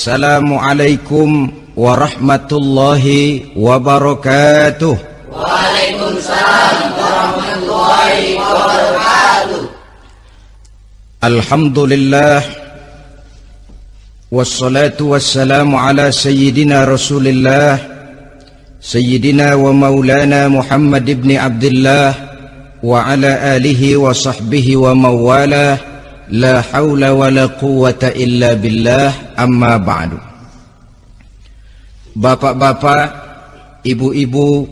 Assalamualaikum warahmatullahi wabarakatuh. Waalaikumsalam warahmatullahi wabarakatuh. Alhamdulillah wassalatu wassalamu ala sayyidina Rasulillah sayyidina wa maulana Muhammad ibn Abdullah wa ala alihi wa sahbihi wa mawalah. La haula wa la quwwata illa billah, amma ba'du. Bapak-bapak, ibu-ibu,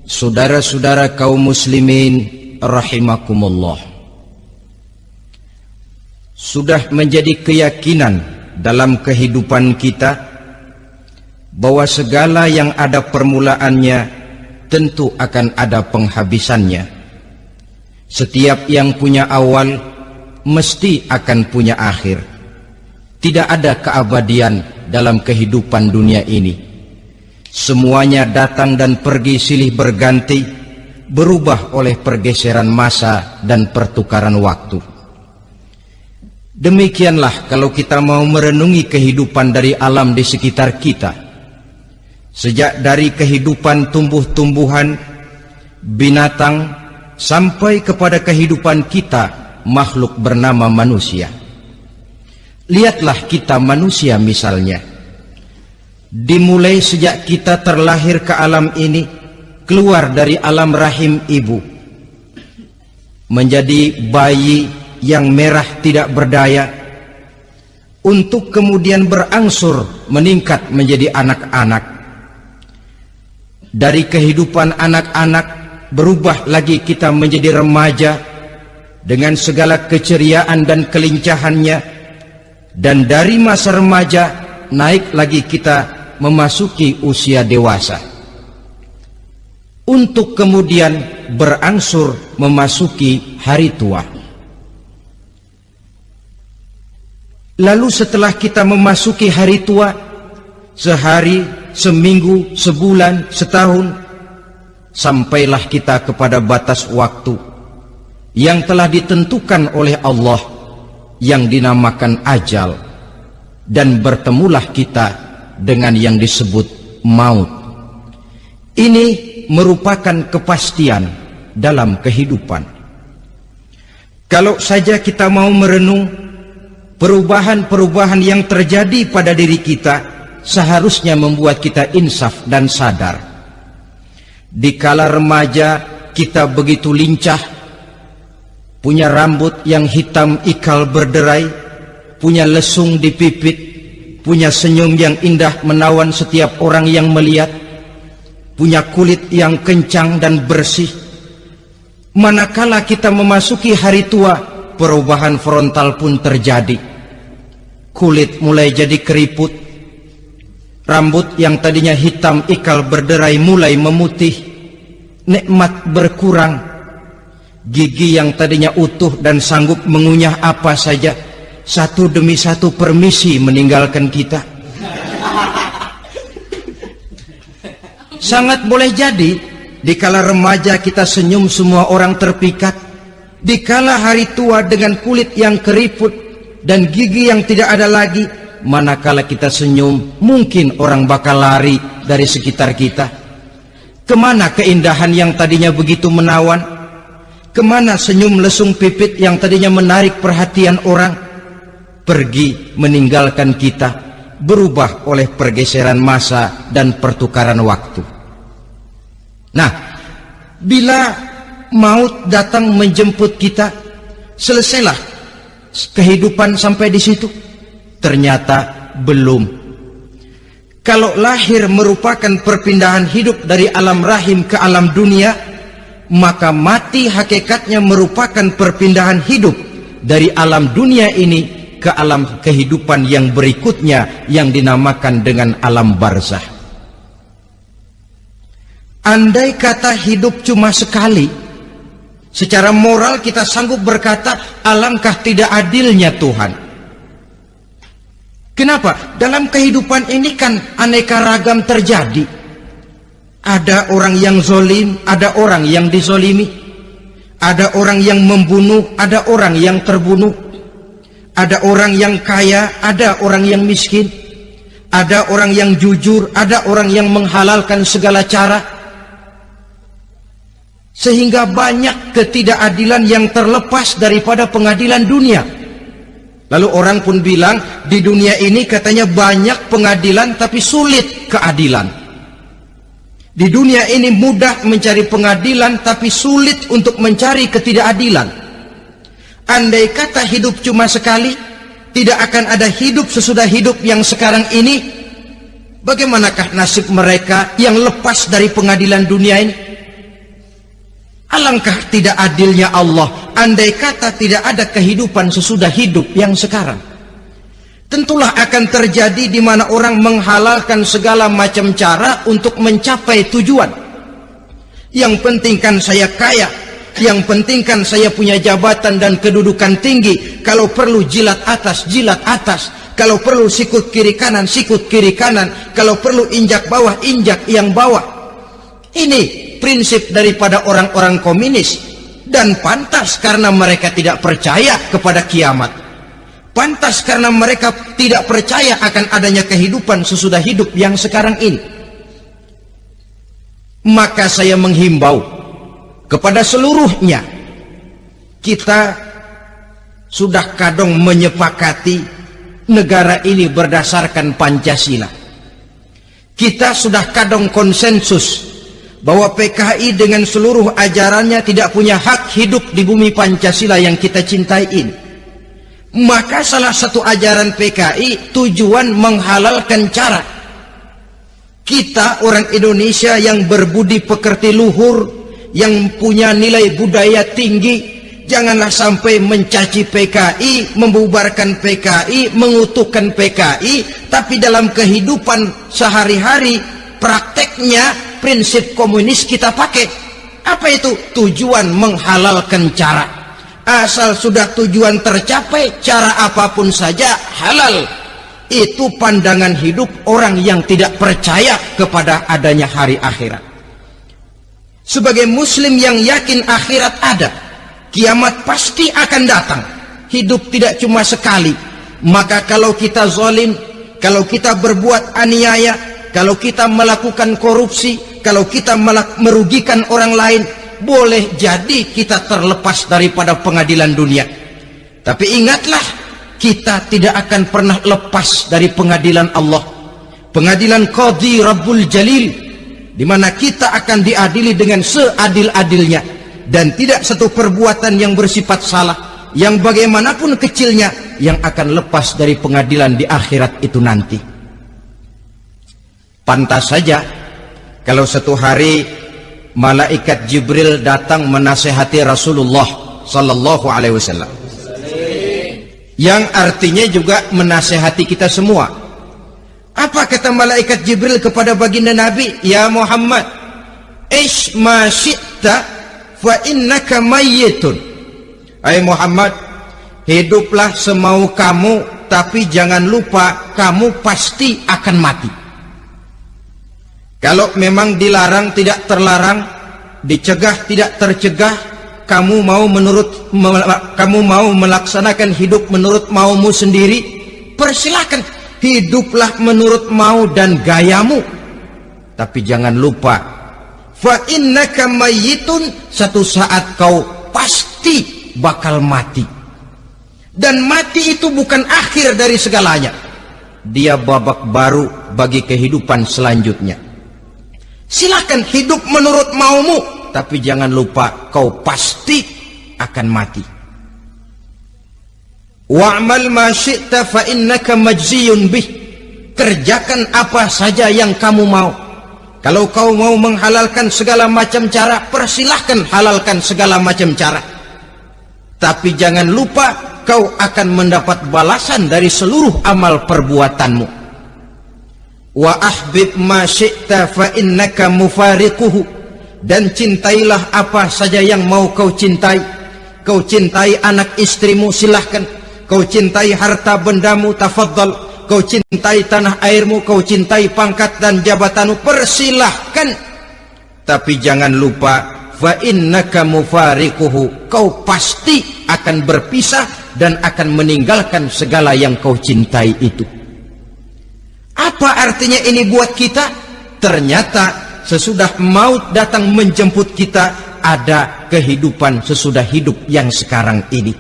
saudara-saudara kaum muslimin rahimakumullah. Sudah menjadi keyakinan dalam kehidupan kita bahwa segala yang ada permulaannya tentu akan ada penghabisannya. Setiap yang punya awal mesti akan punya akhir. Tidak ada keabadian dalam kehidupan dunia ini. Semuanya datang dan pergi silih berganti, berubah oleh pergeseran masa dan pertukaran waktu. Demikianlah kalau kita mau merenungi kehidupan dari alam di sekitar kita. Sejak dari kehidupan tumbuh-tumbuhan, binatang, sampai kepada kehidupan kita, makhluk bernama manusia. Lihatlah kita manusia misalnya. Dimulai sejak kita terlahir ke alam ini, keluar dari alam rahim ibu, menjadi bayi yang merah tidak berdaya, untuk kemudian berangsur meningkat menjadi anak-anak. Dari kehidupan anak-anak berubah lagi kita menjadi remaja dengan segala keceriaan dan kelincahannya, dan dari masa remaja naik lagi kita memasuki usia dewasa, untuk kemudian berangsur memasuki hari tua. Lalu setelah kita memasuki hari tua, sehari, seminggu, sebulan, setahun, sampailah kita kepada batas waktu yang telah ditentukan oleh Allah, yang dinamakan ajal, dan bertemulah kita dengan yang disebut maut. Ini merupakan kepastian dalam kehidupan. Kalau saja kita mau merenung perubahan-perubahan yang terjadi pada diri kita, seharusnya membuat kita insaf dan sadar. Dikala remaja kita begitu lincah, punya rambut yang hitam ikal berderai, punya lesung di pipit, punya senyum yang indah menawan setiap orang yang melihat, punya kulit yang kencang dan bersih. Manakala kita memasuki hari tua, perubahan frontal pun terjadi. Kulit mulai jadi keriput, rambut yang tadinya hitam ikal berderai mulai memutih, nikmat berkurang. Gigi yang tadinya utuh dan sanggup mengunyah apa saja, satu demi satu permisi meninggalkan kita. Sangat boleh jadi dikala remaja kita senyum semua orang terpikat, dikala hari tua dengan kulit yang keriput dan gigi yang tidak ada lagi, manakala kita senyum mungkin orang bakal lari dari sekitar kita. Kemana keindahan yang tadinya begitu menawan? Kemana senyum lesung pipit yang tadinya menarik perhatian orang? Pergi meninggalkan kita, berubah oleh pergeseran masa dan pertukaran waktu. Nah, bila maut datang menjemput kita, selesailah kehidupan sampai di situ? Ternyata belum. Kalau lahir merupakan perpindahan hidup dari alam rahim ke alam dunia, maka mati hakikatnya merupakan perpindahan hidup dari alam dunia ini ke alam kehidupan yang berikutnya, yang dinamakan dengan alam barzah. Andai kata hidup cuma sekali, secara moral kita sanggup berkata, alangkah tidak adilnya Tuhan. Kenapa? Dalam kehidupan ini kan aneka ragam terjadi. Ada orang yang zolim, ada orang yang dizolimi, ada orang yang membunuh, ada orang yang terbunuh, ada orang yang kaya, ada orang yang miskin, ada orang yang jujur, ada orang yang menghalalkan segala cara, sehingga banyak ketidakadilan yang terlepas daripada pengadilan dunia. Lalu orang pun bilang, di dunia ini katanya banyak pengadilan tapi sulit keadilan. Di dunia ini mudah mencari pengadilan tapi sulit untuk mencari ketidakadilan. Andai kata hidup cuma sekali, tidak akan ada hidup sesudah hidup yang sekarang ini. Bagaimanakah nasib mereka yang lepas dari pengadilan dunia ini? Alangkah tidak adilnya Allah, andai kata tidak ada kehidupan sesudah hidup yang sekarang. Tentulah akan terjadi di mana orang menghalalkan segala macam cara untuk mencapai tujuan. Yang penting kan saya kaya, yang penting kan saya punya jabatan dan kedudukan tinggi. Kalau perlu jilat atas, kalau perlu sikut kiri kanan, sikut kiri kanan, kalau perlu injak bawah, injak yang bawah. Ini prinsip daripada orang-orang komunis, dan pantas karena mereka tidak percaya kepada kiamat, pantas karena mereka tidak percaya akan adanya kehidupan sesudah hidup yang sekarang ini. Maka saya menghimbau kepada seluruhnya, kita sudah kadung menyepakati negara ini berdasarkan Pancasila. Kita sudah kadung konsensus bahwa PKI dengan seluruh ajarannya tidak punya hak hidup di bumi Pancasila yang kita cintai ini. Maka salah satu ajaran PKI tujuan menghalalkan cara. Kita orang Indonesia yang berbudi pekerti luhur, yang punya nilai budaya tinggi, janganlah sampai mencaci PKI, membubarkan PKI, mengutukkan PKI, tapi dalam kehidupan sehari-hari prakteknya prinsip komunis kita pakai. Apa itu? Tujuan menghalalkan cara. Asal sudah tujuan tercapai, cara apapun saja halal. Itu pandangan hidup orang yang tidak percaya kepada adanya hari akhirat. Sebagai muslim yang yakin akhirat ada, kiamat pasti akan datang. Hidup tidak cuma sekali. Maka kalau kita zalim, kalau kita berbuat aniaya, kalau kita melakukan korupsi, kalau kita merugikan orang lain, boleh jadi kita terlepas daripada pengadilan dunia. Tapi ingatlah, kita tidak akan pernah lepas dari pengadilan Allah, pengadilan Qadhi Rabbul Jalil, di mana kita akan diadili dengan seadil-adilnya, dan tidak satu perbuatan yang bersifat salah, yang bagaimanapun kecilnya, yang akan lepas dari pengadilan di akhirat itu nanti. Pantas saja kalau satu hari malaikat Jibril datang menasihati Rasulullah sallallahu alaihi wasallam, yang artinya juga menasihati kita semua. Apa kata malaikat Jibril kepada baginda Nabi? Ya Muhammad, ish ma syi'ta fa innaka mayyitun. Hai Muhammad, hiduplah semau kamu, tapi jangan lupa kamu pasti akan mati. Kalau memang dilarang tidak terlarang, dicegah tidak tercegah, kamu mau melaksanakan hidup menurut maumu sendiri, persilakan, hiduplah menurut mau dan gayamu. Tapi jangan lupa, fa innaka mayyitun, satu saat kau pasti bakal mati. Dan mati itu bukan akhir dari segalanya, dia babak baru bagi kehidupan selanjutnya. Silakan hidup menurut maumu, tapi jangan lupa kau pasti akan mati. Wa'mal ma syi'ta fa innaka majziyun bih. Kerjakan apa saja yang kamu mau. Kalau kau mau menghalalkan segala macam cara, persilahkan halalkan segala macam cara. Tapi jangan lupa kau akan mendapat balasan dari seluruh amal perbuatanmu. Wa ahbib ma syi'ta fa innaka mufariquhu. Dan cintailah apa saja yang mau kau cintai. Kau cintai anak istrimu, silahkan. Kau cintai harta bendamu, tafadhal. Kau cintai tanah airmu, kau cintai pangkat dan jabatanmu, persilahkan. Tapi jangan lupa, fa innaka mufariquhu, kau pasti akan berpisah dan akan meninggalkan segala yang kau cintai itu. Apa Apa artinya ini buat kita? Ternyata sesudah maut datang menjemput kita, ada kehidupan sesudah hidup yang sekarang ini.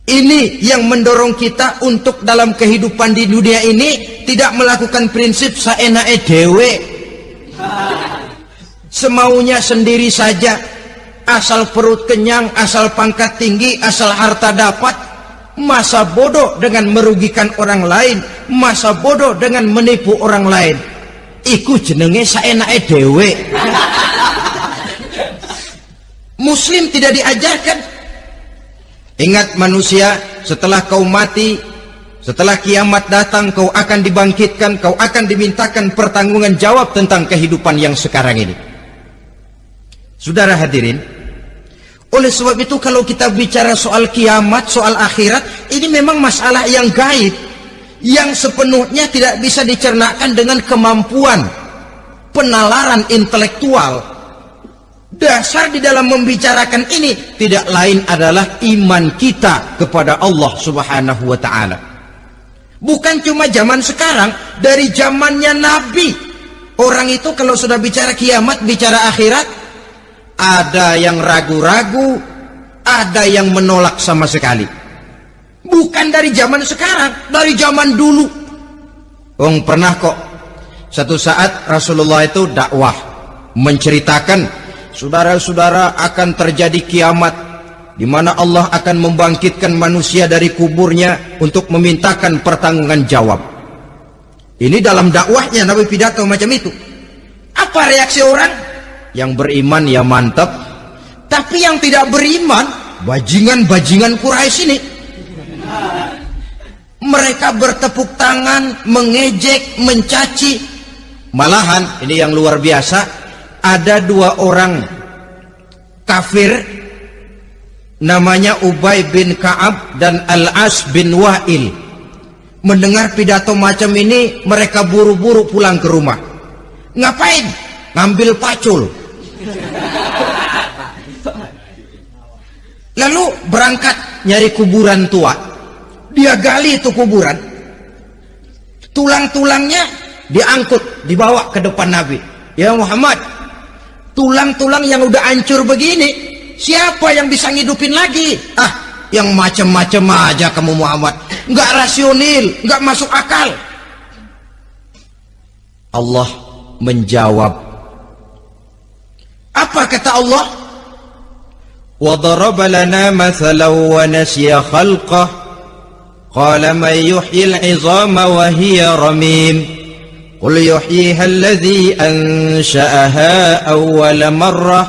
Ini yang mendorong kita untuk dalam kehidupan di dunia ini tidak melakukan prinsip saenake dewe, semaunya sendiri saja, asal perut kenyang, asal pangkat tinggi, asal harta dapat. Masa bodoh dengan merugikan orang lain, masa bodoh dengan menipu orang lain. Iku jenenge saenake dewe. Muslim tidak diajarkan. Ingat manusia, setelah kau mati, setelah kiamat datang, kau akan dibangkitkan, kau akan dimintakan pertanggungan jawab tentang kehidupan yang sekarang ini. Saudara hadirin, oleh sebab itu kalau kita bicara soal kiamat, soal akhirat, ini memang masalah yang gaib, yang sepenuhnya tidak bisa dicernakan dengan kemampuan penalaran intelektual. Dasar di dalam membicarakan ini tidak lain adalah iman kita kepada Allah Subhanahu wa ta'ala. Bukan cuma zaman sekarang, dari zamannya Nabi. Orang itu kalau sudah bicara kiamat, bicara akhirat, ada yang ragu-ragu, ada yang menolak sama sekali. Bukan dari zaman sekarang, dari zaman dulu. Pernah kok satu saat Rasulullah itu dakwah menceritakan, saudara-saudara, akan terjadi kiamat di mana Allah akan membangkitkan manusia dari kuburnya untuk memintakan pertanggungan jawab. Ini dalam dakwahnya Nabi pidato macam itu. Apa reaksi orang? Yang beriman ya mantap, tapi yang tidak beriman, bajingan-bajingan Quraisy ini, mereka bertepuk tangan, mengejek, mencaci. Malahan ini yang luar biasa, ada dua orang kafir namanya Ubay bin Ka'ab dan Al-As bin Wa'il. Mendengar pidato macam ini, mereka buru-buru pulang ke rumah. Ngapain? Ngambil pacul. Lalu berangkat nyari kuburan tua. Dia gali itu kuburan, tulang-tulangnya diangkut, dibawa ke depan Nabi. Ya Muhammad, tulang-tulang yang udah hancur begini, siapa yang bisa ngidupin lagi? Yang macam-macam aja kamu Muhammad, nggak rasional, nggak masuk akal. Allah menjawab. Apa kata Allah? وَضَرَبَ لَنَا مَثَلًا وَنَسِيَ خَلْقَهُ قَالَ مَنْ يُحْيِي الْعِظَامَ وَهِيَ رَمِيمٌ قُلْ يُحْيِيهَا الَّذِي أَنْشَأَهَا أَوَّلَ مَرَّةٍ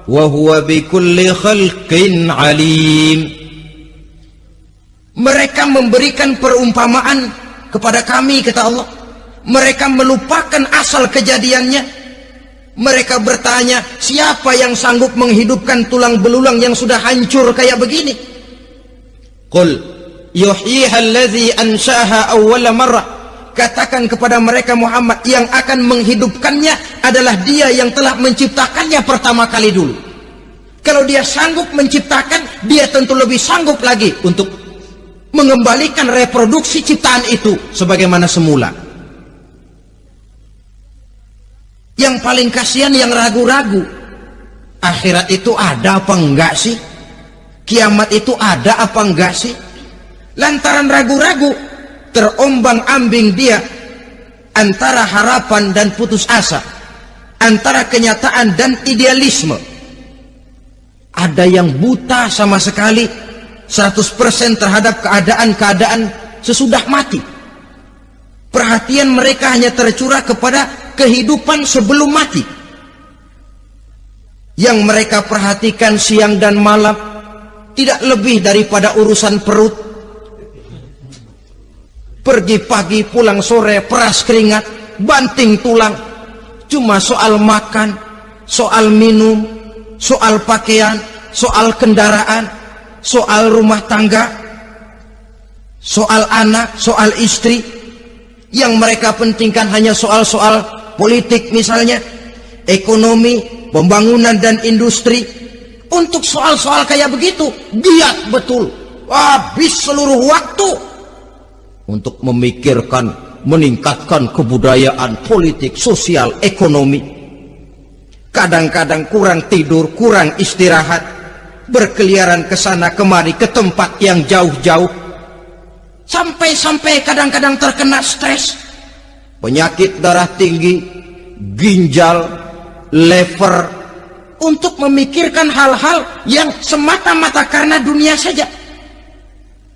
وَهُوَ بِكُلِّ خَلْقٍ عَلِيمٌ. Mereka memberikan perumpamaan kepada kami, kata Allah. Mereka melupakan asal kejadiannya. Mereka bertanya, siapa yang sanggup menghidupkan tulang belulang yang sudah hancur kayak begini? Qul yuhyiha allazi ansha'aha awwala marrah. Katakan kepada mereka Muhammad, yang akan menghidupkannya adalah dia yang telah menciptakannya pertama kali dulu. Kalau dia sanggup menciptakan, dia tentu lebih sanggup lagi untuk mengembalikan reproduksi ciptaan itu sebagaimana semula. Yang paling kasihan yang ragu-ragu. Akhirat itu ada apa enggak sih? Kiamat itu ada apa enggak sih? Lantaran ragu-ragu, terombang-ambing dia antara harapan dan putus asa, antara kenyataan dan idealisme. Ada yang buta sama sekali 100% terhadap keadaan-keadaan sesudah mati. Perhatian mereka hanya tercurah kepada kehidupan sebelum mati. Yang mereka perhatikan siang dan malam tidak lebih daripada urusan perut. Pergi pagi, pulang sore, peras keringat, banting tulang. Cuma soal makan, soal minum, soal pakaian, soal kendaraan, soal rumah tangga, soal anak, soal istri. Yang mereka pentingkan hanya soal-soal politik misalnya, ekonomi, pembangunan dan industri. Untuk soal-soal kayak begitu, giat betul. Habis seluruh waktu untuk memikirkan meningkatkan kebudayaan, politik, sosial, ekonomi. Kadang-kadang kurang tidur, kurang istirahat, berkeliaran ke sana kemari ke tempat yang jauh-jauh, sampai kadang-kadang terkena stres, penyakit darah tinggi, ginjal, liver, untuk memikirkan hal-hal yang semata-mata karena dunia saja.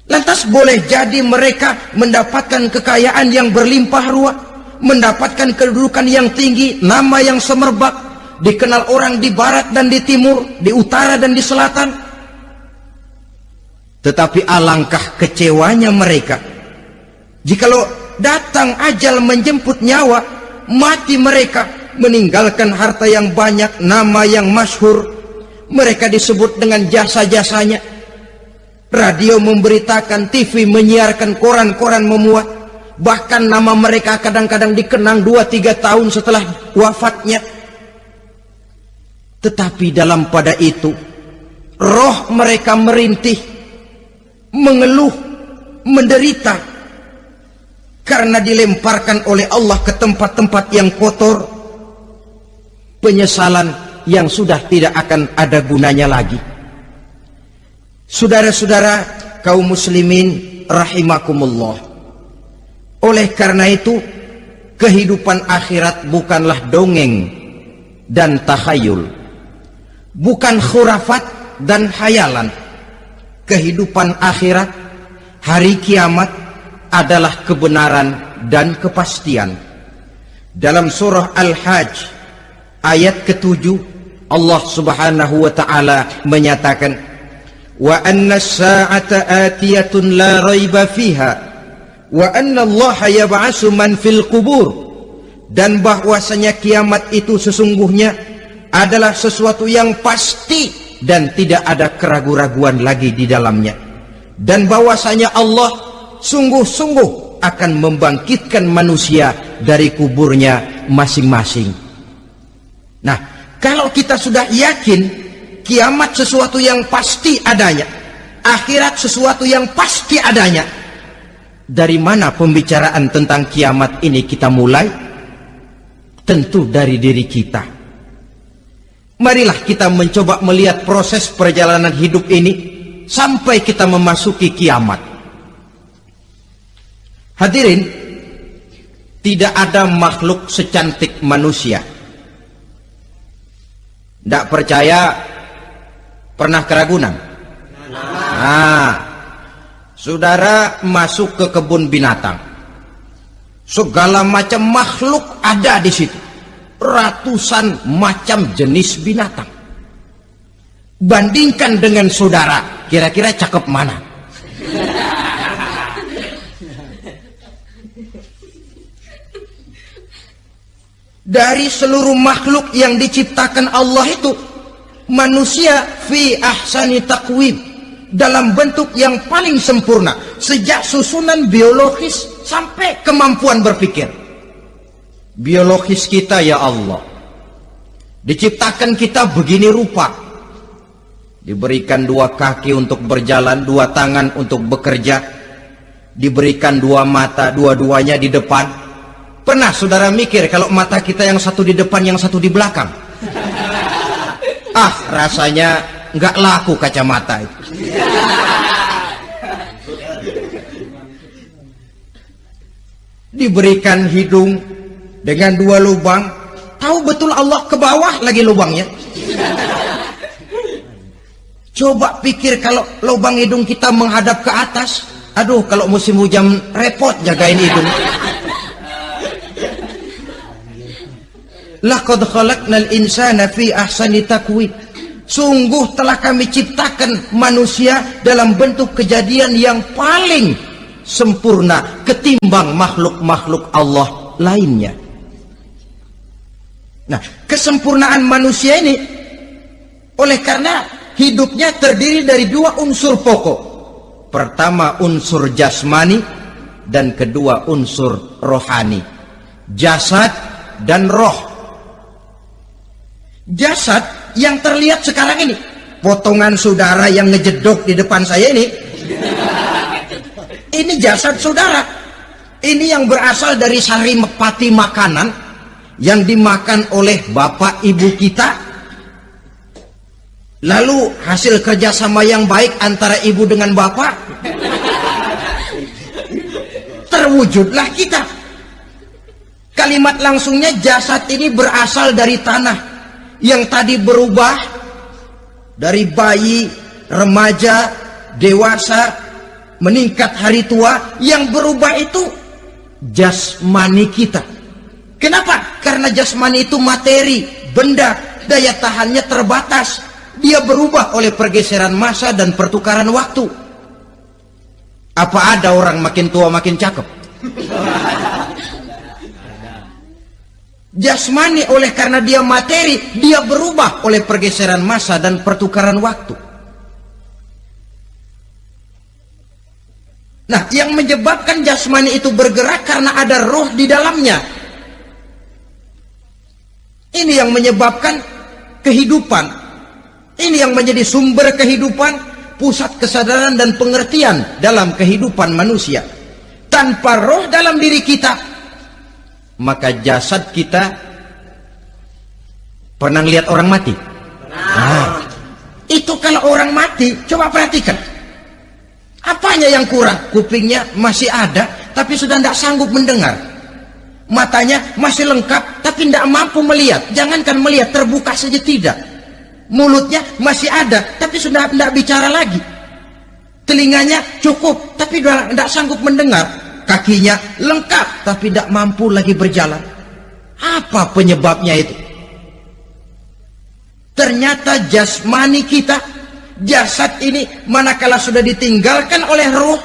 Lantas boleh jadi mereka mendapatkan kekayaan yang berlimpah ruah, mendapatkan kedudukan yang tinggi, nama yang semerbak, dikenal orang di barat dan di timur, di utara dan di selatan. Tetapi alangkah kecewanya mereka jikalau datang ajal menjemput nyawa, mati mereka, meninggalkan harta yang banyak, nama yang masyhur. Mereka disebut dengan jasa-jasanya. Radio memberitakan, TV menyiarkan, koran-koran memuat. Bahkan nama mereka kadang-kadang dikenang 2-3 tahun setelah wafatnya. Tetapi dalam pada itu, roh mereka merintih, mengeluh, menderita, karena dilemparkan oleh Allah ke tempat-tempat yang kotor. Penyesalan yang sudah tidak akan ada gunanya lagi. Saudara-saudara kaum muslimin rahimakumullah, oleh karena itu kehidupan akhirat bukanlah dongeng dan takhayul, bukan khurafat dan hayalan. Kehidupan akhirat, hari kiamat adalah kebenaran dan kepastian. Dalam surah Al-Hajj ayat ke-7, Allah Subhanahu wa taala menyatakan, wa anna as-sa'ata atiyatun la raiba fiha wa anna Allah yab'atsu man fil qubur, dan bahwasanya kiamat itu sesungguhnya adalah sesuatu yang pasti dan tidak ada keraguan-raguan lagi di dalamnya, dan bahwasanya Allah sungguh-sungguh akan membangkitkan manusia dari kuburnya masing-masing. Nah, kalau kita sudah yakin kiamat sesuatu yang pasti adanya, akhirat sesuatu yang pasti adanya, dari mana pembicaraan tentang kiamat ini kita mulai? Tentu dari diri kita. Marilah kita mencoba melihat proses perjalanan hidup ini sampai kita memasuki kiamat. Hadirin, tidak ada makhluk secantik manusia. Tidak percaya? Pernah keragunan? Nah, saudara masuk ke kebun binatang, segala macam makhluk ada di situ, ratusan macam jenis binatang. Bandingkan dengan saudara, kira-kira cakep mana? Dari seluruh makhluk yang diciptakan Allah itu, manusia fi ahsani taqwim, dalam bentuk yang paling sempurna, sejak susunan biologis sampai kemampuan berpikir. Biologis kita ya Allah, diciptakan kita begini rupa, diberikan 2 kaki untuk berjalan, 2 tangan untuk bekerja, diberikan 2 mata, dua-duanya di depan. Pernah saudara mikir kalau mata kita yang satu di depan, yang satu di belakang? Ah, rasanya nggak laku kacamata itu. Diberikan hidung dengan 2 lubang, tahu betul Allah ke bawah lagi lubangnya. Coba pikir kalau lubang hidung kita menghadap ke atas, aduh, kalau musim hujan repot jagain hidung. Laqad khalaqnal insana fi ahsani taqwim. Sungguh telah kami ciptakan manusia dalam bentuk kejadian yang paling sempurna ketimbang makhluk-makhluk Allah lainnya. Nah, kesempurnaan manusia ini oleh karena hidupnya terdiri dari 2 unsur pokok. Pertama unsur jasmani dan kedua unsur rohani, jasad dan roh. Jasad yang terlihat sekarang ini, potongan saudara yang ngejedok di depan saya ini jasad saudara. Ini yang berasal dari saripati makanan yang dimakan oleh bapak ibu kita. Lalu hasil kerjasama yang baik antara ibu dengan bapak, terwujudlah kita. Kalimat langsungnya, jasad ini berasal dari tanah yang tadi berubah dari bayi, remaja, dewasa, meningkat hari tua. Yang berubah itu jasmani kita. Kenapa? Karena jasmani itu materi, benda, daya tahannya terbatas. Dia berubah oleh pergeseran masa dan pertukaran waktu. Apa ada orang makin tua makin cakep? Jasmani oleh karena dia materi, dia berubah oleh pergeseran masa dan pertukaran waktu. Nah, yang menyebabkan jasmani itu bergerak karena ada roh di dalamnya. Ini yang menyebabkan kehidupan. Ini yang menjadi sumber kehidupan, pusat kesadaran dan pengertian dalam kehidupan manusia. Tanpa roh dalam diri kita, maka jasad kita, pernah lihat orang mati? Nah, itu kalau orang mati, coba perhatikan. Apanya yang kurang? Kupingnya masih ada, tapi sudah tidak sanggup mendengar. Matanya masih lengkap, tapi tidak mampu melihat. Jangankan melihat, terbuka saja tidak. Mulutnya masih ada, tapi sudah tidak bicara lagi. Telinganya cukup, tapi sudah tidak sanggup mendengar. Kakinya lengkap, tapi tidak mampu lagi berjalan. Apa penyebabnya itu? Ternyata jasmani kita, jasad ini, manakala sudah ditinggalkan oleh roh,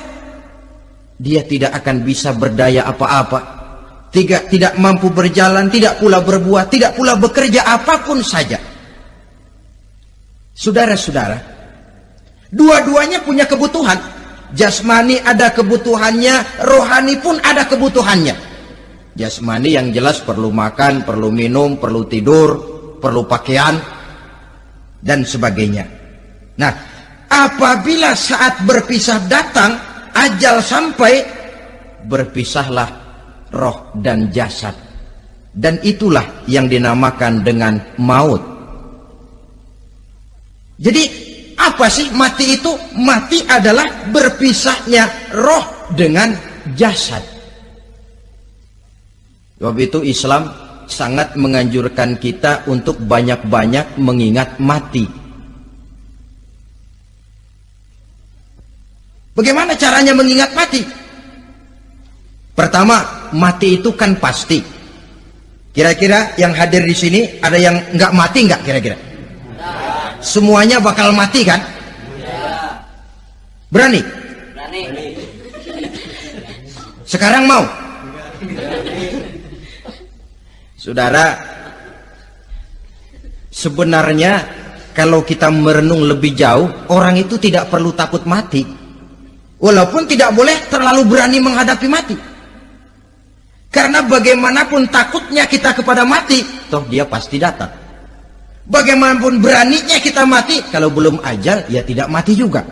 dia tidak akan bisa berdaya apa-apa. Tidak mampu berjalan, tidak pula berbuat, tidak pula bekerja apapun saja. Saudara-saudara, dua-duanya punya kebutuhan. Jasmani ada kebutuhannya, rohani pun ada kebutuhannya. Jasmani yang jelas perlu makan, perlu minum, perlu tidur, perlu pakaian, dan sebagainya. Nah, apabila saat berpisah datang, ajal sampai, berpisahlah roh dan jasad. Dan itulah yang dinamakan dengan maut. Jadi apa sih mati itu? Mati adalah berpisahnya roh dengan jasad. Sebab itu Islam sangat menganjurkan kita untuk banyak-banyak mengingat mati. Bagaimana caranya mengingat mati? Pertama, mati itu kan pasti. Kira-kira yang hadir di sini ada yang nggak mati nggak kira-kira? Semuanya bakal mati kan? Berani? Berani. Sekarang mau? Saudara, sebenarnya kalau kita merenung lebih jauh, orang itu tidak perlu takut mati. Walaupun tidak boleh terlalu berani menghadapi mati. Karena bagaimanapun takutnya kita kepada mati, toh dia pasti datang. Bagaimanapun beraninya kita mati, kalau belum ajal ya tidak mati juga.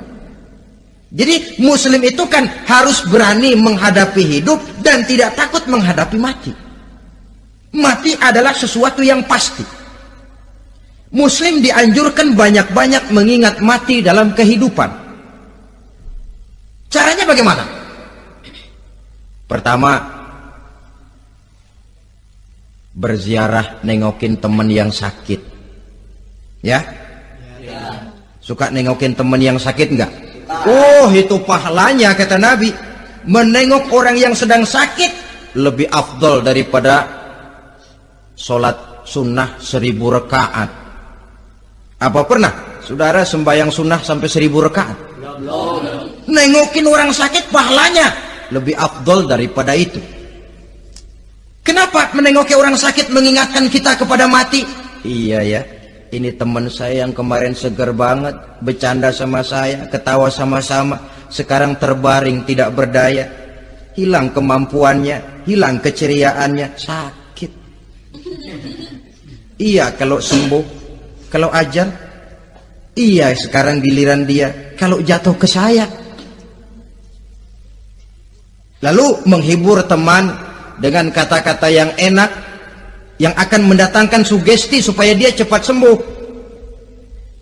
Jadi muslim itu kan harus berani menghadapi hidup dan tidak takut menghadapi mati. Mati adalah sesuatu yang pasti. Muslim dianjurkan banyak-banyak mengingat mati dalam kehidupan. Caranya bagaimana? Pertama, berziarah nengokin teman yang sakit. Ya? Suka nengokin teman yang sakit enggak? Oh, itu pahalanya kata Nabi. Menengok orang yang sedang sakit lebih afdol daripada sholat sunnah 1000 rakaat. Apa pernah saudara sembahyang sunnah sampai 1000 rakaat? Nengokin orang sakit pahalanya lebih afdol daripada itu. Kenapa menengoki orang sakit mengingatkan kita kepada mati? Iya ya. Ini teman saya yang kemarin seger banget, bercanda sama saya, ketawa sama-sama, sekarang terbaring tidak berdaya, hilang kemampuannya, hilang keceriaannya, sakit. Iya kalau sembuh, kalau ajal, iya sekarang giliran dia, kalau jatuh ke saya. lalu menghibur teman dengan kata-kata yang enak yang akan mendatangkan sugesti supaya dia cepat sembuh.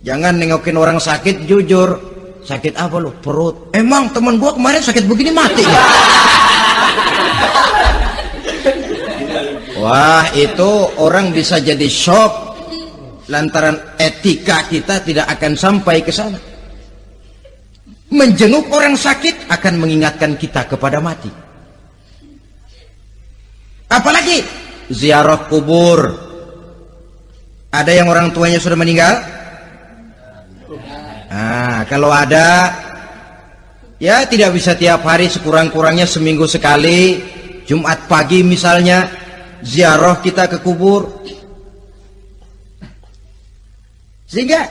Jangan nengokin orang sakit jujur, sakit apa lu? Perut. Emang teman gua kemarin sakit begini mati ya? Wah, itu orang bisa jadi shock lantaran etika kita tidak akan sampai ke sana. Menjenguk orang sakit akan mengingatkan kita kepada mati. Apalagi ziarah kubur. Ada yang orang tuanya sudah meninggal? Nah, kalau ada, ya tidak bisa tiap hari, sekurang-kurangnya seminggu sekali, Jumat pagi misalnya, ziarah kita ke kubur. Sehingga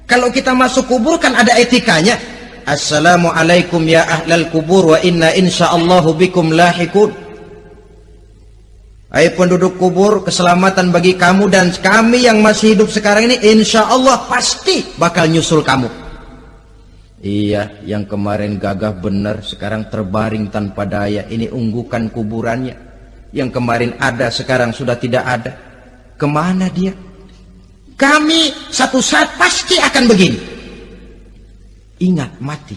kalau kita masuk kubur kan ada etikanya. Assalamualaikum ya ahlal kubur wa inna insyaallahu bikum lahikun. Hai penduduk kubur, keselamatan bagi kamu dan kami yang masih hidup sekarang ini insya Allah pasti bakal nyusul kamu. Iya, yang kemarin gagah benar sekarang terbaring tanpa daya. Ini unggukan kuburannya. Yang kemarin ada sekarang sudah tidak ada. Kemana dia? Kami satu saat pasti akan begini. Ingat mati.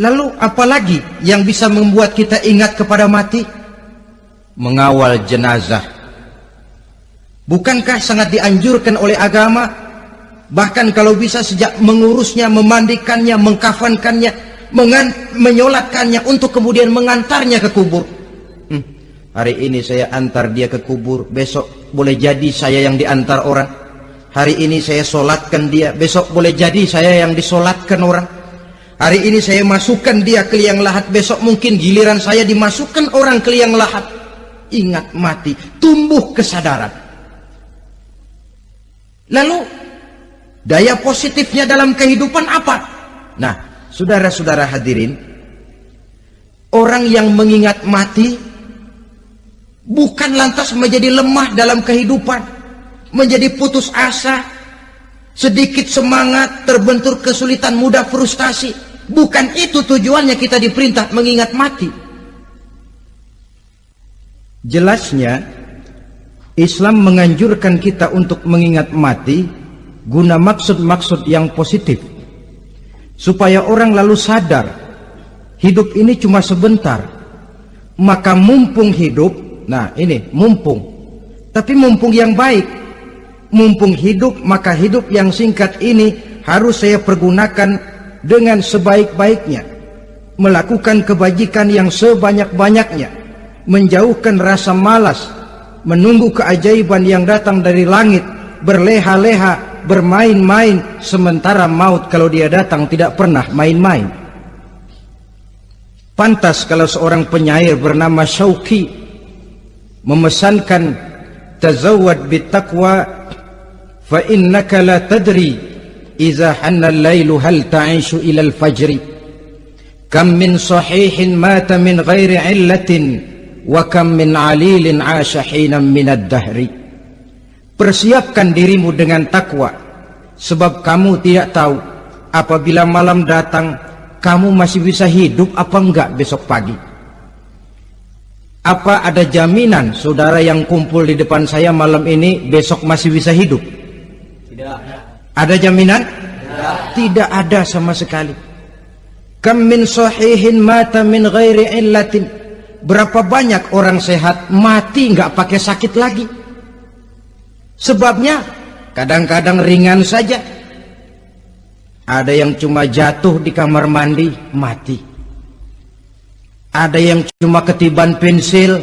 Lalu apalagi yang bisa membuat kita ingat kepada mati? Mengawal jenazah. Bukankah sangat dianjurkan oleh agama? Bahkan kalau bisa sejak mengurusnya, memandikannya, mengkafankannya, menyolatkannya untuk kemudian mengantarnya ke kubur. Hari ini saya antar dia ke kubur, besok boleh jadi saya yang diantar orang. Hari ini saya solatkan dia, besok boleh jadi saya yang disolatkan orang. Hari ini saya masukkan dia ke liang lahat, besok mungkin giliran saya dimasukkan orang ke liang lahat. Ingat mati, tumbuh kesadaran. Lalu daya positifnya dalam kehidupan apa? Nah, saudara-saudara hadirin, orang yang mengingat mati bukan lantas menjadi lemah dalam kehidupan, menjadi putus asa, sedikit semangat, terbentur kesulitan, mudah frustasi. Bukan itu tujuannya kita diperintah mengingat mati. Jelasnya Islam menganjurkan kita untuk mengingat mati guna maksud-maksud yang positif, supaya orang lalu sadar hidup ini cuma sebentar. Maka mumpung hidup, nah ini mumpung, tapi mumpung yang baik. Mumpung hidup, maka hidup yang singkat ini harus saya pergunakan dengan sebaik-baiknya, melakukan kebajikan yang sebanyak-banyaknya, menjauhkan rasa malas, menunggu keajaiban yang datang dari langit, berleha-leha, bermain-main, sementara maut kalau dia datang tidak pernah main-main. Pantas kalau seorang penyair bernama Syauqi memesankan, tazawwad bittaqwa fa innaka la tadri idza hanna al-lailu hal ta'ishu ila al-fajri, kam min sahihin mata min ghairi illatin wa kam min alilin 'asha hinan min ad-dahri. Persiapkan dirimu dengan takwa, sebab kamu tidak tahu apabila malam datang kamu masih bisa hidup apa enggak besok pagi. Apa ada jaminan saudara yang kumpul di depan saya malam ini besok masih bisa hidup? Tidak. Ada jaminan? Tidak ada sama sekali. Kam min sahihin mata min ghairi illatin. Berapa banyak orang sehat mati nggak pakai sakit lagi. Sebabnya kadang-kadang ringan saja. Ada yang cuma jatuh di kamar mandi mati. Ada yang cuma ketiban pensil.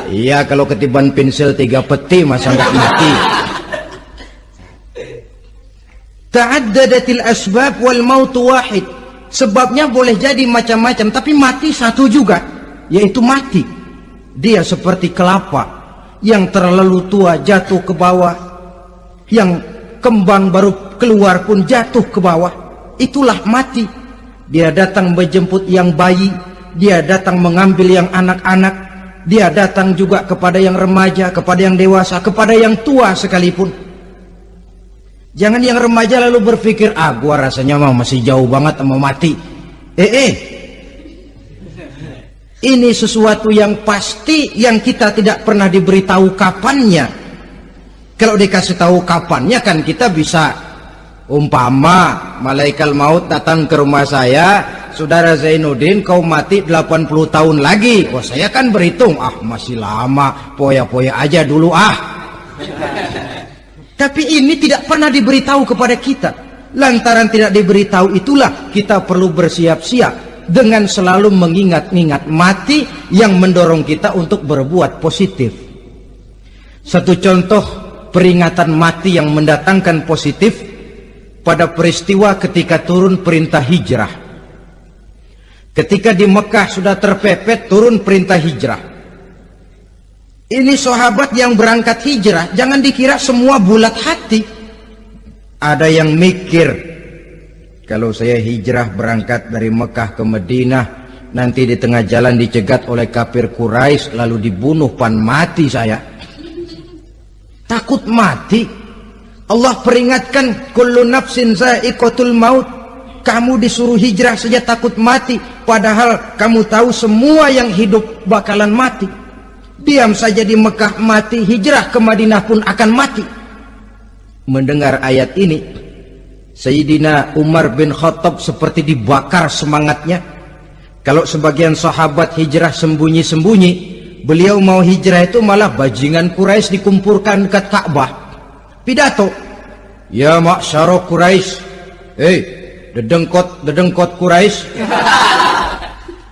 Iya, kalau ketiban pensil 3 peti masa nggak mati. Ta'addadatil asbab wal mautu wahid. Sebabnya boleh jadi macam-macam, tapi mati satu juga, yaitu mati. Dia seperti kelapa yang terlalu tua jatuh ke bawah, yang kembang baru keluar pun jatuh ke bawah. Itulah mati. Dia datang menjemput yang bayi, dia datang mengambil yang anak-anak, dia datang juga kepada yang remaja, kepada yang dewasa, kepada yang tua sekalipun. Jangan yang remaja lalu berpikir, gua rasanya masih jauh banget mau mati. Ini sesuatu yang pasti yang kita tidak pernah diberitahu kapannya. Kalau dikasih tahu kapannya kan kita bisa, umpama malaikat maut datang ke rumah saya, saudara Zainuddin kau mati 80 tahun lagi. Oh saya kan berhitung, masih lama, poya-poya aja dulu Tapi ini tidak pernah diberitahu kepada kita. Lantaran tidak diberitahu itulah kita perlu bersiap-siap dengan selalu mengingat-ingat mati yang mendorong kita untuk berbuat positif. Satu contoh peringatan mati yang mendatangkan positif pada peristiwa ketika turun perintah hijrah. Ketika di Mekah sudah terpepet turun perintah hijrah. Ini sahabat yang berangkat hijrah, jangan dikira semua bulat hati. Ada yang mikir, kalau saya hijrah berangkat dari Mekah ke Madinah, nanti di tengah jalan dicegat oleh kafir Quraisy lalu dibunuh, mati saya. Takut mati. Allah peringatkan, kullu nafsin za'iqatul maut. Kamu disuruh hijrah saja takut mati, padahal kamu tahu semua yang hidup bakalan mati. Diam saja di Mekah mati, hijrah ke Madinah pun akan mati. Mendengar ayat ini, Sayyidina Umar bin Khattab seperti dibakar semangatnya. Kalau sebagian sahabat hijrah sembunyi-sembunyi, beliau mau hijrah itu malah bajingan Quraisy dikumpulkan ke Ka'bah. Pidato, ya ma'syara Quraisy, dedengkot Quraisy,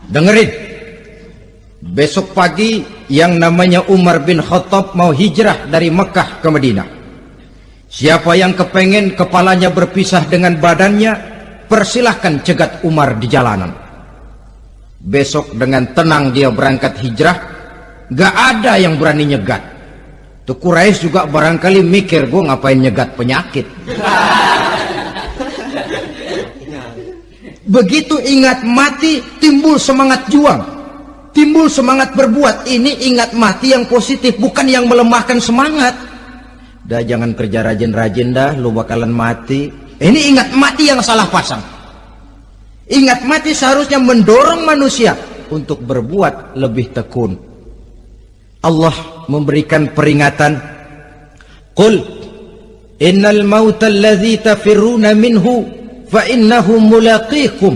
dengerin. Besok pagi yang namanya Umar bin Khattab mau hijrah dari Mekah ke Madinah. Siapa yang kepengen kepalanya berpisah dengan badannya, persilahkan cegat Umar di jalanan. Besok dengan tenang dia berangkat hijrah, gak ada yang berani nyegat. Tuh Quraisy juga barangkali mikir, gue ngapain nyegat penyakit. Begitu ingat mati, timbul semangat juang, timbul semangat berbuat. Ini ingat mati yang positif, bukan yang melemahkan semangat. Dah jangan kerja rajin-rajin dah, lu bakalan mati. Ini ingat mati yang salah pasang. Ingat mati seharusnya mendorong manusia untuk berbuat lebih tekun. Allah memberikan peringatan, qul innal mauta allazi tafirruna minhu fa innahu mulaqikum.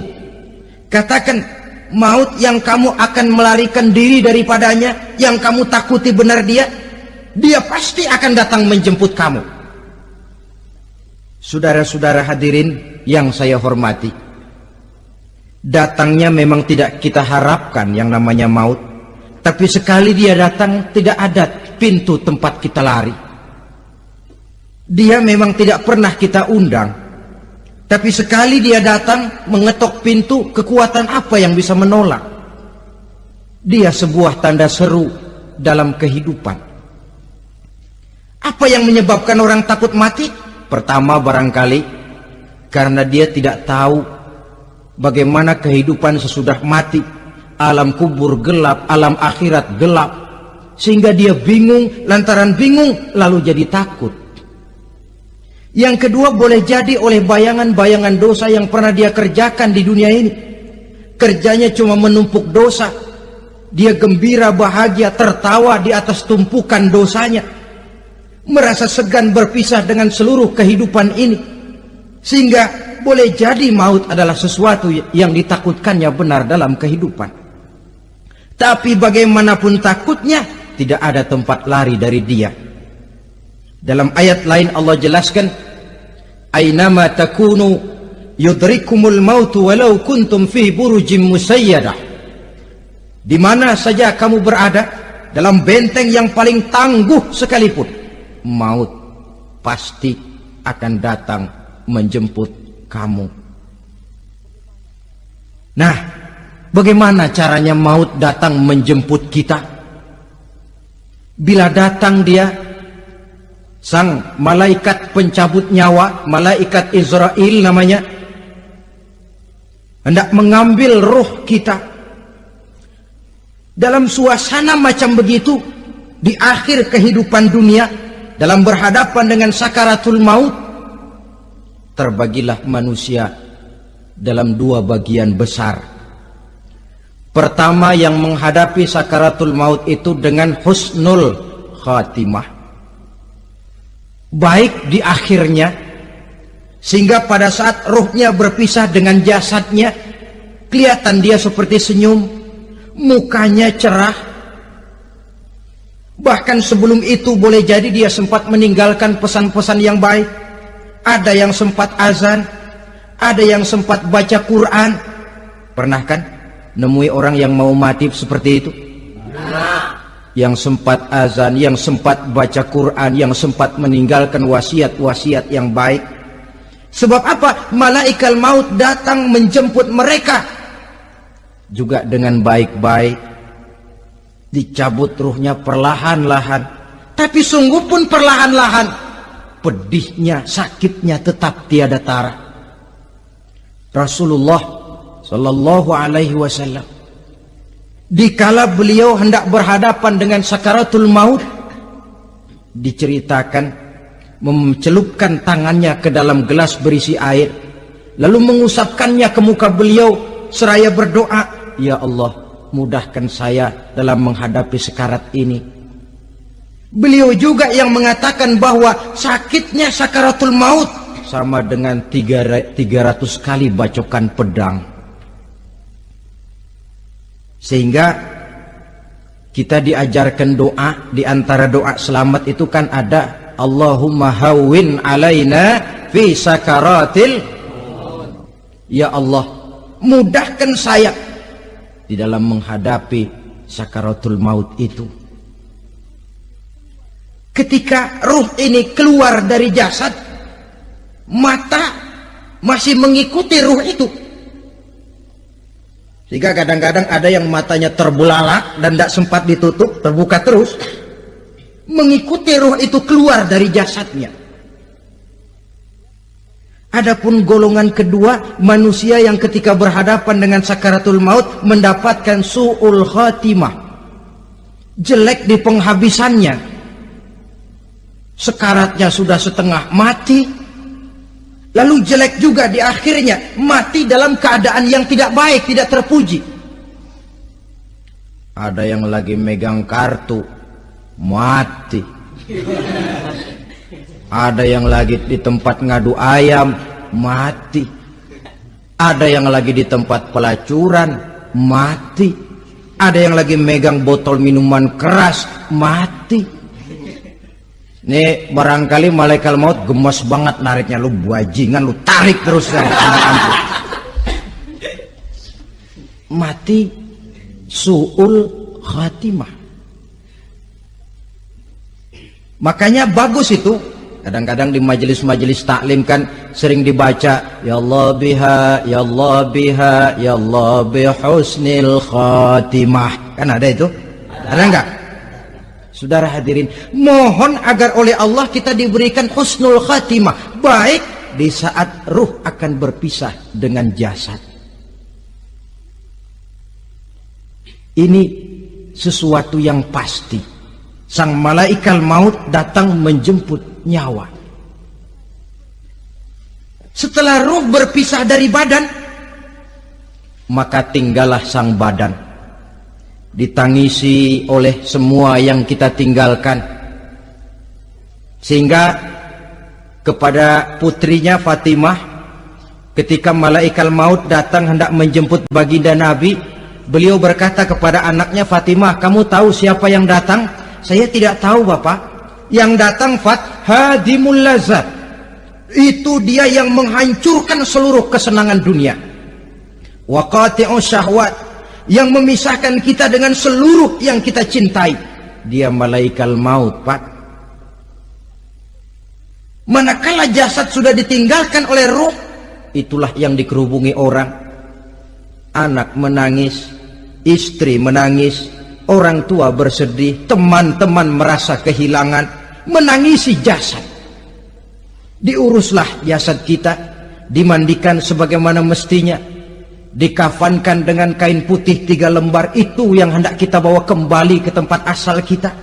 Katakan, maut yang kamu akan melarikan diri daripadanya, yang kamu takuti benar dia pasti akan datang menjemput kamu. Saudara-saudara hadirin yang saya hormati, datangnya memang tidak kita harapkan yang namanya maut, tapi sekali dia datang tidak ada pintu tempat kita lari. Dia memang tidak pernah kita undang, tapi sekali dia datang mengetok pintu, kekuatan apa yang bisa menolak? Dia sebuah tanda seru dalam kehidupan. Apa yang menyebabkan orang takut mati? Pertama barangkali karena dia tidak tahu bagaimana kehidupan sesudah mati. Alam kubur gelap, alam akhirat gelap, sehingga dia bingung. Lantaran bingung lalu jadi takut. Yang kedua boleh jadi oleh bayangan-bayangan dosa yang pernah dia kerjakan di dunia ini. Kerjanya cuma menumpuk dosa. Dia gembira, bahagia, tertawa di atas tumpukan dosanya, merasa segan berpisah dengan seluruh kehidupan ini, sehingga boleh jadi maut adalah sesuatu yang ditakutkannya benar dalam kehidupan. Tapi bagaimanapun takutnya, tidak ada tempat lari dari dia. Dalam ayat lain Allah jelaskan, ainama takunu yudrikumul mautu walau kuntum fi burujim musayyadah. Di mana saja kamu berada, dalam benteng yang paling tangguh sekalipun, maut pasti akan datang menjemput kamu. Nah, bagaimana caranya maut datang menjemput kita? Bila datang dia, sang malaikat pencabut nyawa, malaikat Israel namanya, hendak mengambil roh kita. Dalam suasana macam begitu, di akhir kehidupan dunia, dalam berhadapan dengan sakaratul maut, terbagilah manusia dalam dua bagian besar. Pertama, yang menghadapi sakaratul maut itu dengan husnul khatimah, baik di akhirnya, sehingga pada saat ruhnya berpisah dengan jasadnya, kelihatan dia seperti senyum, mukanya cerah. Bahkan sebelum itu boleh jadi dia sempat meninggalkan pesan-pesan yang baik. Ada yang sempat azan, ada yang sempat baca Quran. Pernah kan nemui orang yang mau mati seperti itu? Yang sempat azan, yang sempat baca Quran, yang sempat meninggalkan wasiat-wasiat yang baik. Sebab apa? Malaikat maut datang menjemput mereka juga dengan baik-baik. Dicabut ruhnya perlahan-lahan, tapi sungguh pun perlahan-lahan. Pedihnya, sakitnya tetap tiada tara. Rasulullah Sallallahu Alaihi Wasallam, dikala beliau hendak berhadapan dengan sakaratul maut, diceritakan mencelupkan tangannya ke dalam gelas berisi air, lalu mengusapkannya ke muka beliau seraya berdoa, "Ya Allah, mudahkan saya dalam menghadapi sekarat ini." Beliau juga yang mengatakan bahwa sakitnya sakaratul maut sama dengan 300 kali bacokan pedang. Sehingga kita diajarkan doa, di antara doa selamat itu kan ada Allahumma hawwin alaina fi sakaratil, ya Allah, mudahkan saya di dalam menghadapi sakaratul maut itu. Ketika ruh ini keluar dari jasad, mata masih mengikuti ruh itu. Sehingga kadang-kadang ada yang matanya terbelalak dan tidak sempat ditutup, terbuka terus, mengikuti ruh itu keluar dari jasadnya. Adapun golongan kedua, manusia yang ketika berhadapan dengan sakaratul maut mendapatkan su'ul khatimah, jelek di penghabisannya. Sekaratnya sudah setengah mati, lalu jelek juga di akhirnya, mati dalam keadaan yang tidak baik, tidak terpuji. Ada yang lagi megang kartu, mati. Ada yang lagi di tempat ngadu ayam, mati. Ada yang lagi di tempat pelacuran, mati. Ada yang lagi megang botol minuman keras, mati. Nih barangkali malaikat maut gemes banget nariknya, lu bajingan, lu tarik terus kan. Mati su'ul khatimah. Makanya bagus itu. Kadang-kadang di majelis-majelis taklim kan sering dibaca, ya Allah biha, ya Allah biha, ya Allah bihusnil khatimah. Kan ada itu? Ada enggak? Saudara hadirin, mohon agar oleh Allah kita diberikan husnul khatimah, baik di saat ruh akan berpisah dengan jasad. Ini sesuatu yang pasti. Sang malaikat maut datang menjemput nyawa. Setelah ruh berpisah dari badan, maka tinggallah sang badan, ditangisi oleh semua yang kita tinggalkan. Sehingga kepada putrinya Fatimah, ketika malaikat maut datang hendak menjemput baginda Nabi, beliau berkata kepada anaknya, Fatimah, kamu tahu siapa yang datang? Saya tidak tahu, Bapak. Yang datang hadimul lazat, itu dia yang menghancurkan seluruh kesenangan dunia. Wa qati'us syahwat, yang memisahkan kita dengan seluruh yang kita cintai. Dia malaikat maut, Pak. Manakala jasad sudah ditinggalkan oleh ruh, itulah yang dikerubungi orang. Anak menangis, istri menangis, orang tua bersedih, teman-teman merasa kehilangan, menangisi jasad. Diuruslah jasad kita, dimandikan sebagaimana mestinya, dikafankan dengan kain putih 3 lembar, itu yang hendak kita bawa kembali ke tempat asal kita.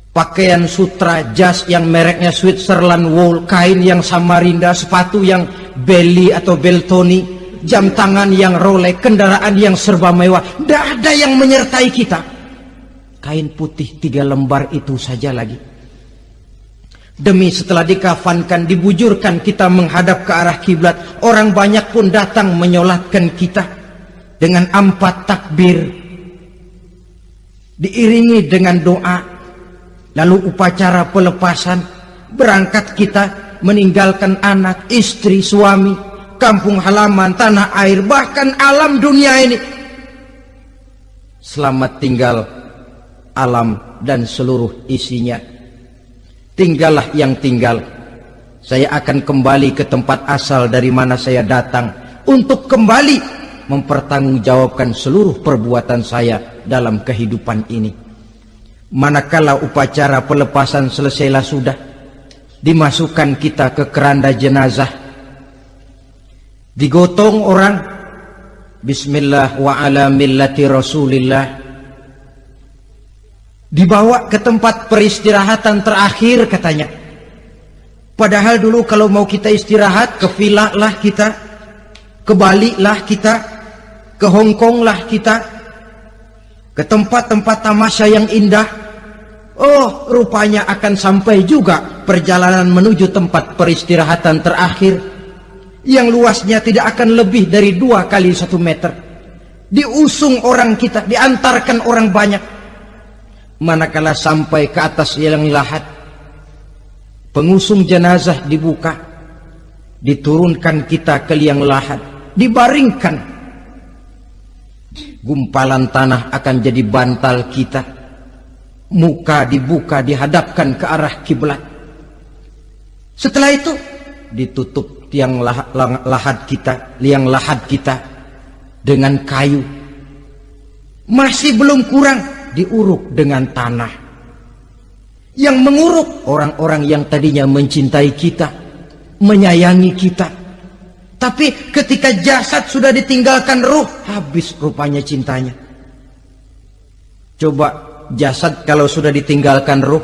Pakaian sutra, jas yang mereknya Switzerland wool, kain yang Samarinda, sepatu yang Belly atau Beltoni, jam tangan yang Rolex, kendaraan yang serba mewah. Tidak ada yang menyertai kita. Kain putih 3 lembar itu saja lagi. Demi setelah dikafankan, dibujurkan kita menghadap ke arah kiblat, orang banyak pun datang menyolatkan kita dengan 4 takbir, diiringi dengan doa. Lalu upacara pelepasan, berangkat kita meninggalkan anak, istri, suami, kampung halaman, tanah air, bahkan alam dunia ini. Selamat tinggal alam dan seluruh isinya. Tinggallah yang tinggal. Saya akan kembali ke tempat asal dari mana saya datang, untuk kembali mempertanggungjawabkan seluruh perbuatan saya dalam kehidupan ini. Manakala upacara pelepasan selesailah sudah, dimasukkan kita ke keranda jenazah, digotong orang, bismillah wa ala millati rasulillah, dibawa ke tempat peristirahatan terakhir katanya. Padahal dulu kalau mau kita istirahat, ke villa lah kita, ke Bali lah kita, ke Hong Kong lah kita, ke tempat-tempat tamasya yang indah. Oh, rupanya akan sampai juga perjalanan menuju tempat peristirahatan terakhir, yang luasnya tidak akan lebih dari 2 kali 1 meter. Diusung orang kita, diantarkan orang banyak. Manakala sampai ke atas liang lahat, pengusung jenazah dibuka, diturunkan kita ke liang lahat, dibaringkan. Gumpalan tanah akan jadi bantal kita, muka dibuka, dihadapkan ke arah kiblat. Setelah itu ditutup liang lahat kita dengan kayu. Masih belum kurang, diuruk dengan tanah. Yang menguruk orang-orang yang tadinya mencintai kita, menyayangi kita. Tapi ketika jasad sudah ditinggalkan ruh, habis rupanya cintanya. Coba jasad kalau sudah ditinggalkan ruh,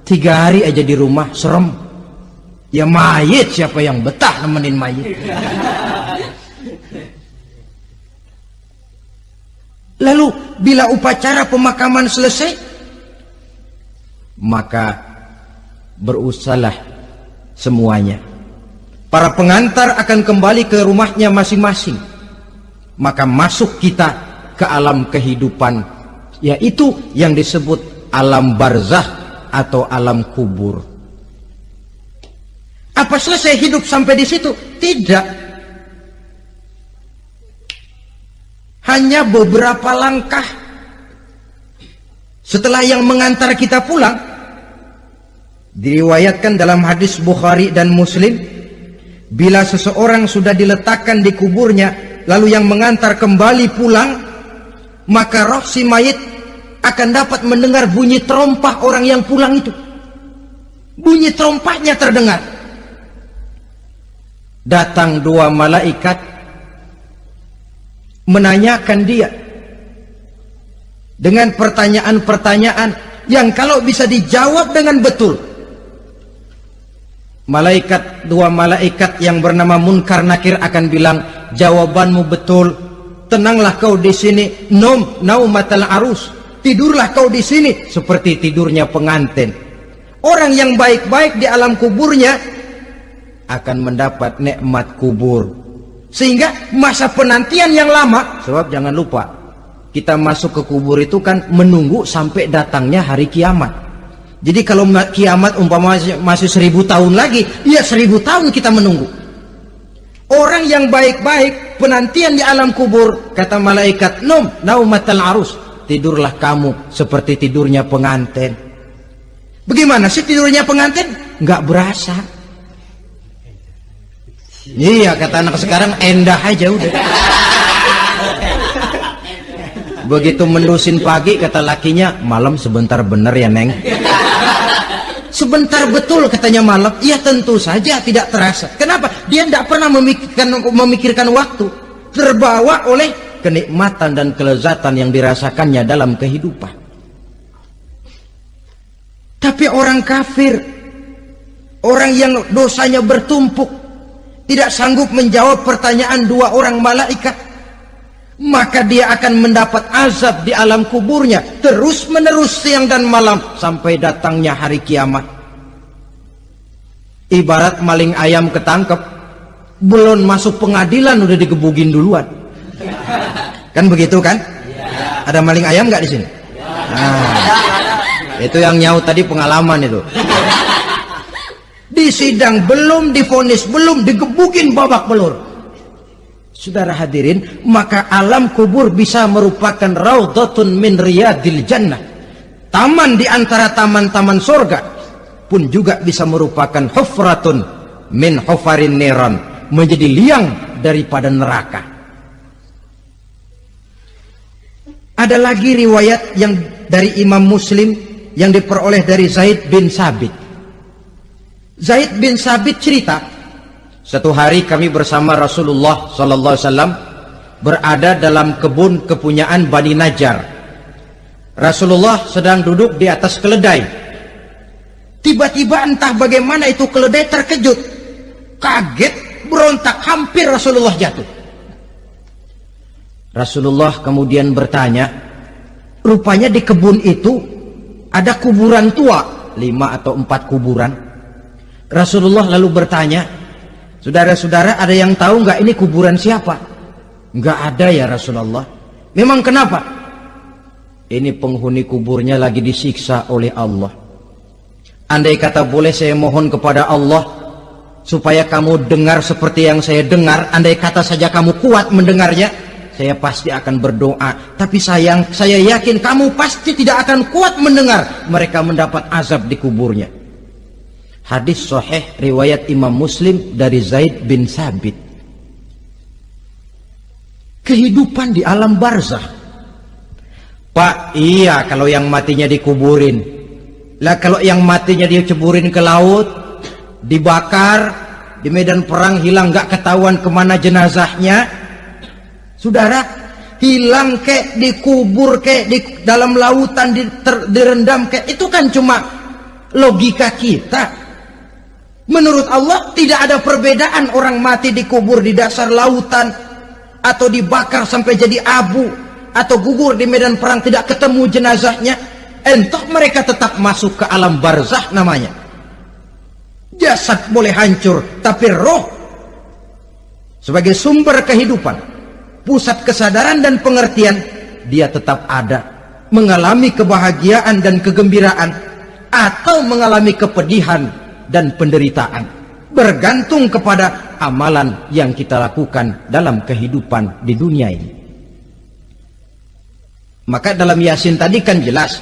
3 hari aja di rumah, serem. Ya mayit, siapa yang betah nemenin mayit? Lalu bila upacara pemakaman selesai, maka berusahalah semuanya. Para pengantar akan kembali ke rumahnya masing-masing. Maka masuk kita ke alam kehidupan, yaitu yang disebut alam barzakh atau alam kubur. Apa selesai hidup sampai di situ? Tidak. Hanya beberapa langkah setelah yang mengantar kita pulang. Diriwayatkan dalam hadis Bukhari dan Muslim, bila seseorang sudah diletakkan di kuburnya, lalu yang mengantar kembali pulang, maka roh si mayit akan dapat mendengar bunyi terompah orang yang pulang itu. Bunyi terompahnya terdengar. Datang 2 malaikat menanyakan dia dengan pertanyaan-pertanyaan yang kalau bisa dijawab dengan betul, 2 malaikat yang bernama Munkar Nakir akan bilang, jawabanmu betul, tenanglah kau di sini, naumatal arus, tidurlah kau di sini seperti tidurnya pengantin. Orang yang baik-baik di alam kuburnya akan mendapat nikmat kubur. Sehingga masa penantian yang lama, sebab jangan lupa, kita masuk ke kubur itu kan menunggu sampai datangnya hari kiamat. Jadi kalau kiamat umpama masih 1000 tahun lagi, ya 1000 tahun kita menunggu. Orang yang baik-baik, penantian di alam kubur, kata malaikat, naumatal arus, tidurlah kamu seperti tidurnya pengantin. Bagaimana sih tidurnya pengantin? Nggak berasa. Iya, kata anak sekarang, endah aja udah. Begitu mendusin pagi, kata lakinya, malam sebentar bener ya Neng. Sebentar betul katanya malam. Iya, tentu saja tidak terasa. Kenapa? Dia tidak pernah memikirkan waktu. Terbawa oleh kenikmatan dan kelezatan yang dirasakannya dalam kehidupan. Tapi orang kafir, orang yang dosanya bertumpuk, tidak sanggup menjawab pertanyaan dua orang malaikat, maka dia akan mendapat azab di alam kuburnya terus menerus siang dan malam sampai datangnya hari kiamat. Ibarat maling ayam ketangkep, belum masuk pengadilan udah digebugin duluan. Kan begitu kan? Ada maling ayam nggak di sini? Nah, itu yang nyaut tadi pengalaman itu. Di sidang belum divonis, belum digebukin babak belur. Saudara hadirin, maka alam kubur bisa merupakan raudhatun min riyadil jannah, taman di antara taman-taman surga, pun juga bisa merupakan hufratun min hufarin niran, menjadi liang daripada neraka. Ada lagi riwayat yang dari Imam Muslim yang diperoleh dari Zaid bin Sabit. Zaid bin Sabit cerita, satu hari kami bersama Rasulullah SAW berada dalam kebun kepunyaan Bani Najjar. Rasulullah sedang duduk di atas keledai. Tiba-tiba entah bagaimana itu keledai terkejut, kaget, berontak, hampir Rasulullah jatuh. Rasulullah kemudian bertanya, rupanya di kebun itu ada kuburan tua, 5 atau 4 kuburan. Rasulullah lalu bertanya, saudara-saudara, ada yang tahu nggak ini kuburan siapa? Nggak ada ya Rasulullah. Memang kenapa? Ini penghuni kuburnya lagi disiksa oleh Allah. Andai kata boleh saya mohon kepada Allah supaya kamu dengar seperti yang saya dengar, andai kata saja kamu kuat mendengarnya, saya pasti akan berdoa. Tapi sayang, saya yakin kamu pasti tidak akan kuat mendengar mereka mendapat azab di kuburnya. Hadis sahih riwayat Imam Muslim dari Zaid bin Sabit. Kehidupan di alam barzakh. Pak, iya kalau yang matinya dikuburin. Lah kalau yang matinya dia ceburin ke laut, dibakar, di medan perang hilang gak ketahuan kemana jenazahnya. Saudara, hilang kek, dikubur kek, di dalam lautan direndam kek, itu kan cuma logika kita. Menurut Allah tidak ada perbedaan orang mati dikubur di dasar lautan, atau dibakar sampai jadi abu, atau gugur di medan perang tidak ketemu jenazahnya. Entah mereka tetap masuk ke alam barzakh namanya. Jasad boleh hancur, tapi roh sebagai sumber kehidupan, pusat kesadaran dan pengertian, dia tetap ada, mengalami kebahagiaan dan kegembiraan, atau mengalami kepedihan dan penderitaan, bergantung kepada amalan yang kita lakukan dalam kehidupan di dunia ini. Maka dalam Yasin tadi kan jelas,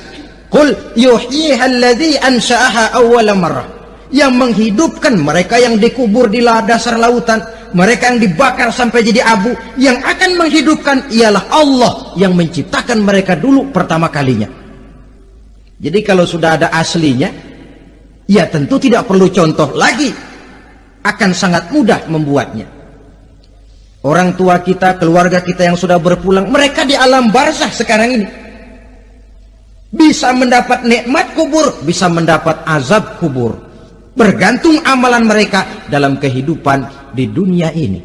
qul yuhyiha alladzi ansha'aha awwala marrah, yang menghidupkan mereka yang dikubur di dasar lautan, mereka yang dibakar sampai jadi abu, yang akan menghidupkan ialah Allah yang menciptakan mereka dulu pertama kalinya. Jadi kalau sudah ada aslinya, ya tentu tidak perlu contoh lagi, akan sangat mudah membuatnya. Orang tua kita, keluarga kita yang sudah berpulang, mereka di alam barzakh sekarang ini bisa mendapat nikmat kubur, bisa mendapat azab kubur, bergantung amalan mereka dalam kehidupan di dunia ini.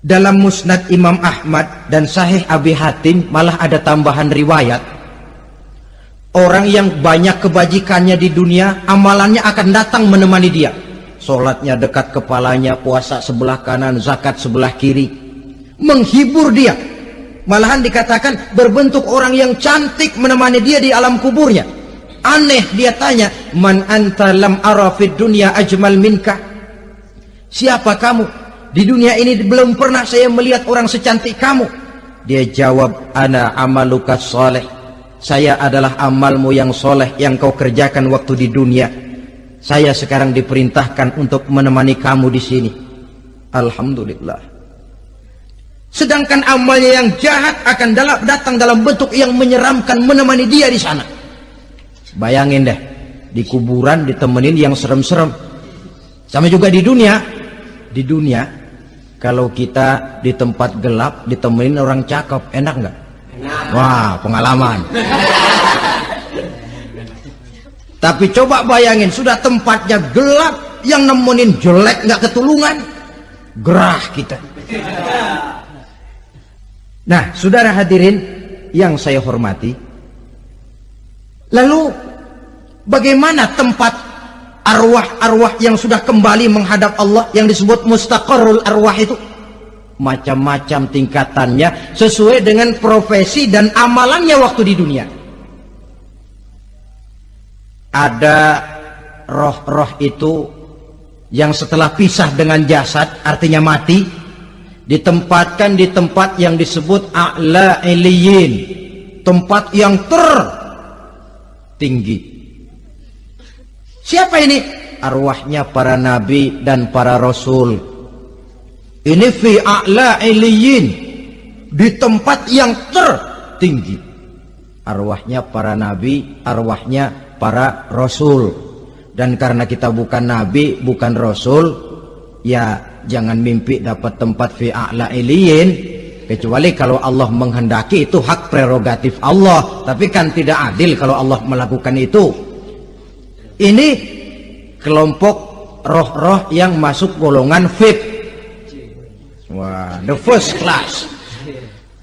Dalam Musnad Imam Ahmad dan Sahih Abi Hatim malah ada tambahan riwayat, orang yang banyak kebajikannya di dunia, amalannya akan datang menemani dia. Sholatnya dekat kepalanya, puasa sebelah kanan, zakat sebelah kiri, menghibur dia. Malahan dikatakan berbentuk orang yang cantik menemani dia di alam kuburnya. Aneh, dia tanya, man anta lam ara fid dunya ajmal minka, siapa kamu? Di dunia ini belum pernah saya melihat orang secantik kamu. Dia jawab, ana amaluka soleh, saya adalah amalmu yang soleh yang kau kerjakan waktu di dunia. Saya sekarang diperintahkan untuk menemani kamu di sini. Alhamdulillah. Sedangkan amalnya yang jahat akan datang dalam bentuk yang menyeramkan menemani dia di sana. Bayangin deh, di kuburan ditemenin yang serem-serem. Sama juga di dunia. Di dunia, kalau kita di tempat gelap ditemenin orang cakep, enak nggak? Wah, pengalaman. Tapi coba bayangin, sudah tempatnya gelap, yang nemenin jelek nggak ketulungan, gerah kita. Nah, saudara hadirin yang saya hormati, lalu bagaimana tempat arwah-arwah yang sudah kembali menghadap Allah yang disebut mustaqarrul arwah itu? Macam-macam tingkatannya sesuai dengan profesi dan amalannya waktu di dunia. Ada roh-roh itu yang setelah pisah dengan jasad, artinya mati, ditempatkan di tempat yang disebut a'la iliyin, tempat yang tertinggi. Siapa ini? Arwahnya para nabi dan para rasul. Ini fi a'la iliyin, di tempat yang tertinggi. Arwahnya para nabi, arwahnya para rasul. Dan karena kita bukan nabi, bukan rasul, ya jangan mimpi dapat tempat fi a'la iliyin, kecuali kalau Allah menghendaki. Itu hak prerogatif Allah, tapi kan tidak adil kalau Allah melakukan itu. Ini kelompok roh-roh yang masuk golongan VIP. Wah, the first class.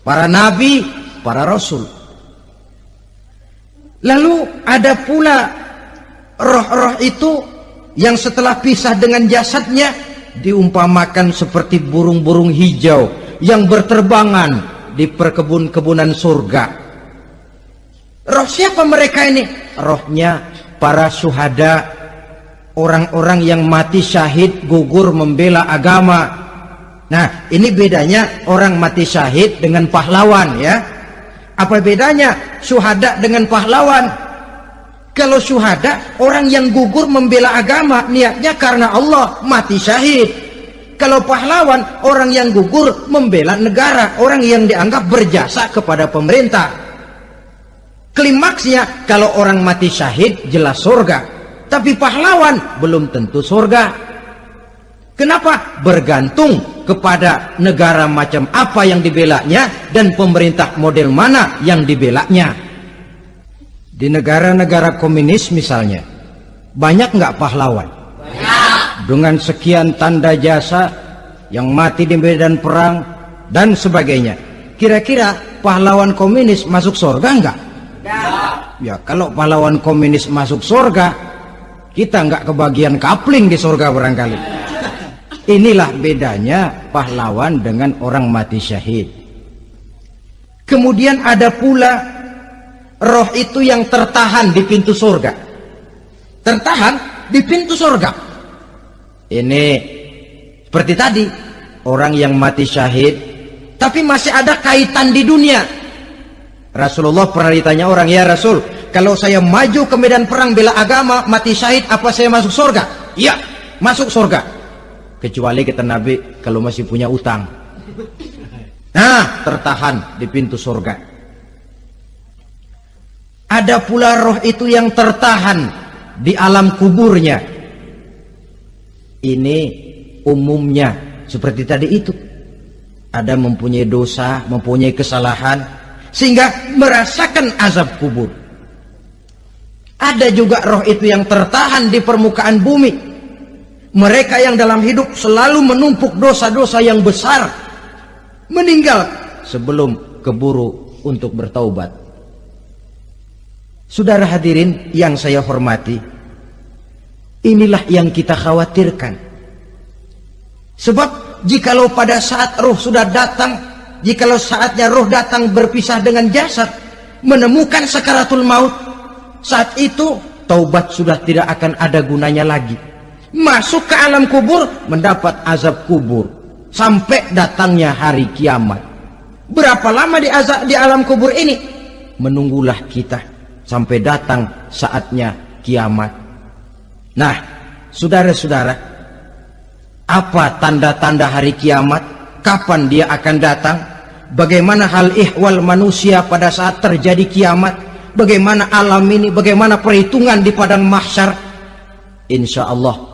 Para nabi, para rasul. Lalu ada pula roh-roh itu yang setelah pisah dengan jasadnya diumpamakan seperti burung-burung hijau yang berterbangan di perkebun-kebunan surga. Roh siapa mereka ini? Rohnya para syuhada, orang-orang yang mati syahid gugur membela agama. Nah, ini bedanya orang mati syahid dengan pahlawan, ya. Apa bedanya syuhada dengan pahlawan? Kalau syuhada, orang yang gugur membela agama, niatnya karena Allah, mati syahid. Kalau pahlawan, orang yang gugur membela negara, orang yang dianggap berjasa kepada pemerintah. Klimaksnya, kalau orang mati syahid jelas surga, tapi pahlawan belum tentu surga. Kenapa? Bergantung kepada negara macam apa yang dibelanya dan pemerintah model mana yang dibelanya. Di negara-negara komunis misalnya, banyak nggak pahlawan? Banyak. Dengan sekian tanda jasa yang mati di medan perang dan sebagainya. Kira-kira pahlawan komunis masuk surga nggak? Ya, kalau pahlawan komunis masuk surga, kita nggak kebagian kapling di surga barangkali. Inilah bedanya pahlawan dengan orang mati syahid. Kemudian ada pula roh itu yang tertahan di pintu surga. Tertahan di pintu surga. Ini seperti tadi, orang yang mati syahid tapi masih ada kaitan di dunia. Rasulullah pernah ditanya orang, ya Rasul, kalau saya maju ke medan perang bela agama, mati syahid, apa saya masuk surga? Iya, masuk surga. Kecuali kata Nabi, kalau masih punya utang. Nah, tertahan di pintu surga. Ada pula roh itu yang tertahan di alam kuburnya. Ini umumnya seperti tadi itu. Ada mempunyai dosa, mempunyai kesalahan, sehingga merasakan azab kubur. Ada juga roh itu yang tertahan di permukaan bumi. Mereka yang dalam hidup selalu menumpuk dosa-dosa yang besar, meninggal sebelum keburu untuk bertaubat. Saudara hadirin yang saya hormati, inilah yang kita khawatirkan. Sebab jikalau pada saat roh sudah datang, jikalau saatnya roh datang berpisah dengan jasad, menemukan sakaratul maut, saat itu taubat sudah tidak akan ada gunanya lagi. Masuk ke alam kubur, mendapat azab kubur sampai datangnya hari kiamat. Berapa lama di alam kubur ini? Menunggulah kita sampai datang saatnya kiamat. Nah, saudara-saudara, apa tanda-tanda hari kiamat? Kapan dia akan datang? Bagaimana hal ihwal manusia pada saat terjadi kiamat? Bagaimana alam ini? Bagaimana perhitungan di padang mahsyar? Insya Allah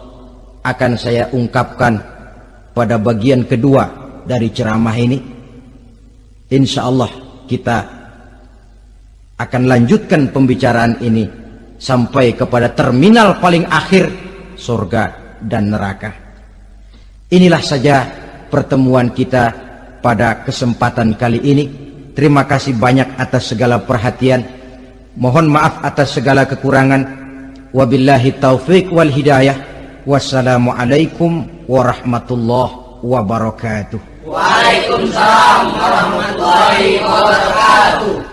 akan saya ungkapkan pada bagian kedua dari ceramah ini. Insya Allah kita akan lanjutkan pembicaraan ini sampai kepada terminal paling akhir, surga dan neraka. Inilah saja pertemuan kita pada kesempatan kali ini. Terima kasih banyak atas segala perhatian. Mohon maaf atas segala kekurangan. Wabillahi taufiq wal hidayah. Wassalamualaikum warahmatullahi wabarakatuh. Waalaikumsalam warahmatullahi wabarakatuh.